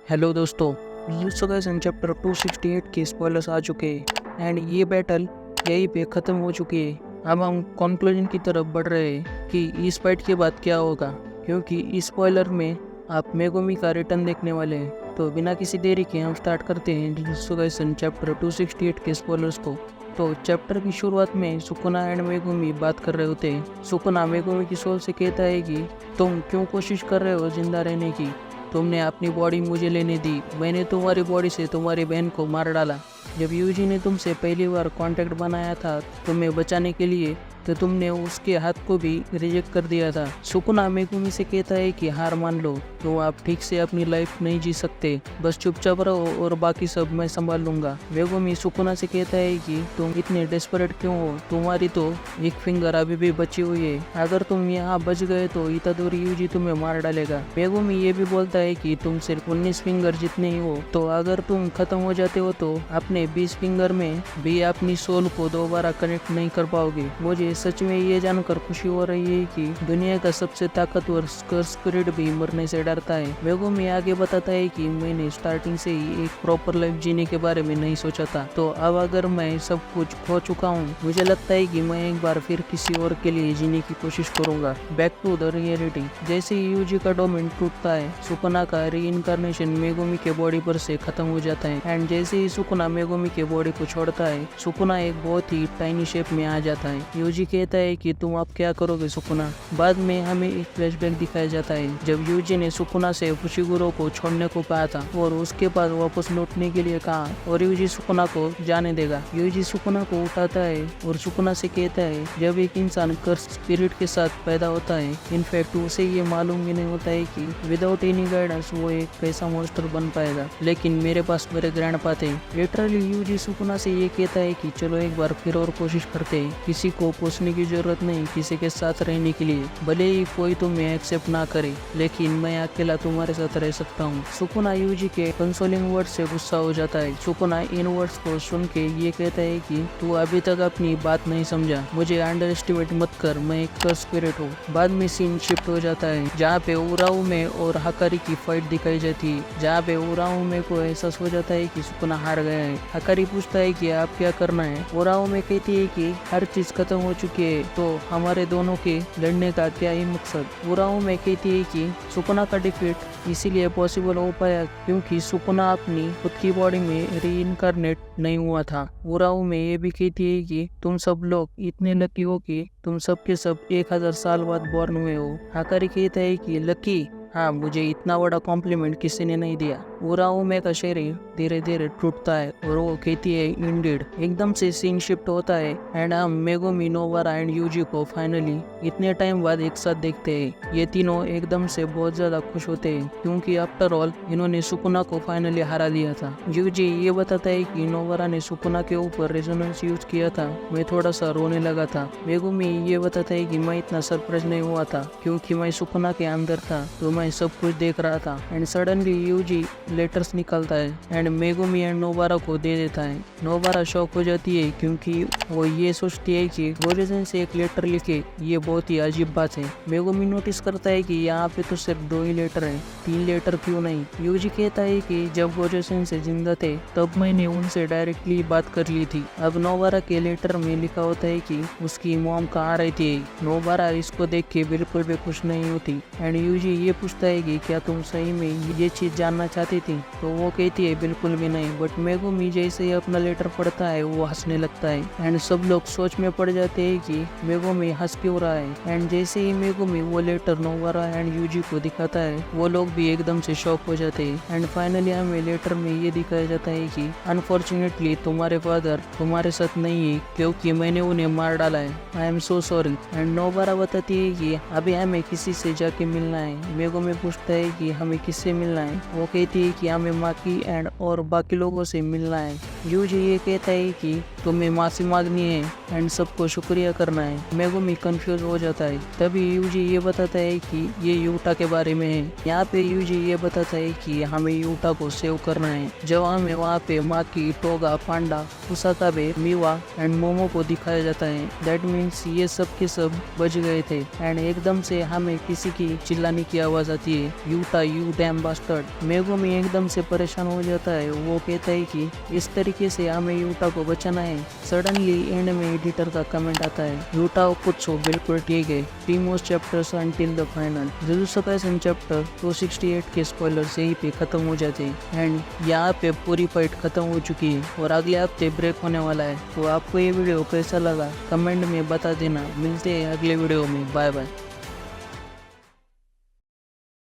Hello दोस्तों, jujutsu Kaisen chapter 268 के spoilers आ चुके हैं एंड ये बैटल यहीं पे ख़त्म हो चुकी है। अब हम कंक्लूजन की तरफ बढ़ रहे हैं कि इस फाइट के बाद क्या होगा, क्योंकि इस स्पॉयलर में आप मेगुमी का रिटर्न देखने वाले हैं। तो बिना किसी देरी के हम स्टार्ट करते हैं जुजुत्सु काइसन चैप्टर 268 के स्पॉयलर्स को। तो चैप्टर की शुरुआत में सुकुना एंड मेगुमी बात कर रहे होते हैं। सुकुना मेगुमी की सोल से कहता है कि तुम क्यों कोशिश कर रहे हो जिंदा रहने की, तुमने अपनी बॉडी मुझे लेने दी, मैंने तुम्हारी बॉडी से तुम्हारी बहन को मार डाला। जब यूजी ने तुमसे पहली बार कांटेक्ट बनाया था तुम्हें बचाने के लिए, तो तुमने उसके हाथ को भी रिजेक्ट कर दिया था। सुकुना मेगुमी से कहता है कि हार मान लो, तो आप ठीक से अपनी लाइफ नहीं जी सकते, बस चुपचाप रहो और बाकी सब मैं संभाल लूंगा। मेगुमी सुकुना से कहता है कि तुम इतने डेस्परेट क्यों हो, तुम्हारी तो एक फिंगर अभी भी बची हुई है, अगर तुम यहाँ बच गए तो इतादोरी यूजी तुम्हें मार डालेगा। मेगुमी ये भी बोलता है कि तुम सिर्फ 19 फिंगर जितने ही हो, तो अगर तुम खत्म हो जाते हो तो अपने 20 फिंगर में भी अपनी सोल को दोबारा कनेक्ट नहीं कर पाओगे। मुझे सच में ये जानकर खुशी हो रही है कि दुनिया का सबसे ताकतवर कर्स स्पिरिट भी मरने से डरता है। मेगुमी आगे बताता है कि मैंने स्टार्टिंग से ही एक प्रॉपर लाइफ जीने के बारे में नहीं सोचा था, तो अब अगर मैं सब कुछ खो चुका हूँ, मुझे लगता है कि मैं एक बार फिर किसी और के लिए जीने की कोशिश करूंगा। Back to the reality. जैसे ही यूजी का डोमेन टूटता है, सुकुना का रीइंकार्नेशन मेगुमी के बॉडी पर से खत्म हो जाता है एंड जैसे ही सुकुना मेगुमी के बॉडी को छोड़ता है, सुकुना एक बहुत ही टाइनी शेप में आ जाता है। यूजी कहता है कि तुम अब क्या करोगे सुकुना। बाद में हमें एक फ्लैशबैक दिखाया जाता है जब यूजी ने सुकुना से फुशिगुरो को छोड़ने को कहा था और उसके पास वापस लौटने के लिए कहा, और यूजी सुकुना को जाने देगा। यूजी सुकुना को उठाता है और सुकुना से कहता है, जब एक इंसान कर्स स्पिरिट के साथ पैदा होता है, इनफैक्ट उसे ये मालूम भी नहीं होता है कि विदाउट एनी गाइडेंस वो एक कैसा मॉन्स्टर बन पाएगा, लेकिन मेरे पास मेरे ग्रैंडपा थे। लिटरली यूजी सुकुना से ये कहता है कि चलो एक बार फिर और कोशिश करते हैं, किसी को पूछने की जरूरत नहीं किसी के साथ रहने के लिए, भले ही कोई तुम्हें एक्सेप्ट ना करे, लेकिन मैं अकेला तुम्हारे साथ रह सकता हूँ। सुकुना यूजी के कंसोलिंग वर्ड से गुस्सा हो जाता है। सुकुना इन वर्ड्स को सुन के ये कहता है कि तू अभी तक अपनी बात नहीं समझा, मुझे अंडर एस्टिमेट मत कर, मैं एक कर्स स्पिरिट हूँ। बाद में सीन शिफ्ट हो जाता है जहाँ पे उराऊ में और हकारी की फाइट दिखाई जाती है, जहाँ पे उराऊ में को एहसास हो जाता है कि सुकुना हार गया है। हकारी पूछता है कि आप क्या करना है। उराऊ में कहती है कि हर चीज खत्म हो चुकी है, तो हमारे दोनों के लड़ने का क्या ही मकसद। उराऊ में कहती है कि सुकुना का डिफीट इसीलिए पॉसिबल हो पाया क्योंकि सुकुना अपनी खुद की बॉडी में रीइंकार्नेट नहीं हुआ था। उराऊ में ये भी कहती है कि तुम सब लोग इतने लकी हो कि तुम सब के सब 1000 साल बाद बॉर्न हुए हो। हकारी कहता है कि लकी, हाँ, मुझे इतना बड़ा कॉम्प्लीमेंट किसी ने नहीं दिया। उराऊ में का शरीर धीरे धीरे टूटता है और वो कहती है इंडीड। एकदम से सीन शिफ्ट होता है एंड हम मेगुमी, नोबारा एंड यूजी को फाइनली इतने टाइम बाद एक साथ देखते हैं। ये तीनों एकदम से बहुत ज्यादा खुश होते हैं क्योंकि आफ्टर ऑल इन्होंने सुकुना को फाइनली हरा दिया था। यूजी ये बताता है कि नोबारा ने सुकुना के ऊपर रेजोनेंस यूज किया था, मैं थोड़ा सा रोने लगा था। मेगुमी ये बताता है कि मैं इतना सरप्राइज नहीं हुआ था क्योंकि मैं सुकुना के अंदर था, तो मैं सब कुछ देख रहा था। एंड सडनली यूजी लेटर्स निकालता है एंड मेगुमी एंड नोबारा को दे देता है। नोबारा शॉक हो जाती है क्योंकि वो ये सोचती है कि गोरेजन से एक लेटर लिखे, ये बहुत ही अजीब बात है। मेगुमी नोटिस करता है कि यहाँ पे तो सिर्फ 2 ही लेटर हैं, 3 लेटर क्यों नहीं। यूजी कहता है कि जब गोरेजन से जिंदा थे तब मैंने उनसे डायरेक्टली बात कर ली थी। अब नोबारा के लेटर में लिखा होता है कि उसकी मॉम कहाँ रहती है। नोबारा इसको देख के बिल्कुल भी खुश नहीं होती एंड यूजी ये पूछता है कि क्या तुम सही में ये चीज जानना चाहती थी, तो वो कहती है बिल्कुल भी नहीं। बट मेगुमी जैसे ही अपना लेटर पढ़ता है वो हंसने लगता है एंड सब लोग सोच में पड़ जाते हैं कि मेगुमी हंस क्यों रहा है। एंड जैसे ही मेगुमी वो लेटर नोबारा एंड यूजी को दिखाता है, वो लोग भी एकदम से शॉक हो जाते हैं। एंड फाइनली हमें लेटर में ये दिखाया जाता है कि अनफॉर्चुनेटली तुम्हारे फादर तुम्हारे साथ नहीं है क्योंकि मैंने उन्हें मार डाला है, I am so sorry. And Nobara बताती है कि अभी हमें किसी से जाके मिलना है। मेगुमी पूछता है कि हमें किससे मिलना है, वो कहती है कि हमें माकी एंड और बाकी लोगों से मिलना है। यूजी ये कहता है कि तुम्हें माफी मांगनी है एंड सबको शुक्रिया करना है। मेगुमी कंफ्यूज हो जाता है। तभी यूजी ये बताता है कि ये यूटा के बारे में है। यहाँ पे यूजी ये बताता है कि हमें यूटा को सेव करना है। जब हमें वहाँ पे Maki, Toge, Panda, Kusakabe, Miwa and Momo को दिखाया जाता है। दैट मीन्स ये सब के सब बच गए थे एंड एकदम से हमें किसी की चिल्लाने की आवाज आती है, Yuta you damn bastard. Megumi एकदम से परेशान हो जाता है। वो कहता है कि इस तरीके से हमें यूटा को बचाना है। सडनली एंड में एडिटर का कमेंट आता है, यूटा कुत्सो बिल्कुल ठीक है। 3 more chapters until the final. Jujutsu Kaisen chapter 268 के स्पॉयलर्स यहीं पे खत्म हो जाते हैं एंड यहाँ पे पूरी फाइट खत्म हो चुकी है और अगले हफ्ते ब्रेक होने वाला है। तो आपको ये वीडियो कैसा लगा कमेंट में बता देना। मिलते हैं अगले वीडियो में। Bye bye.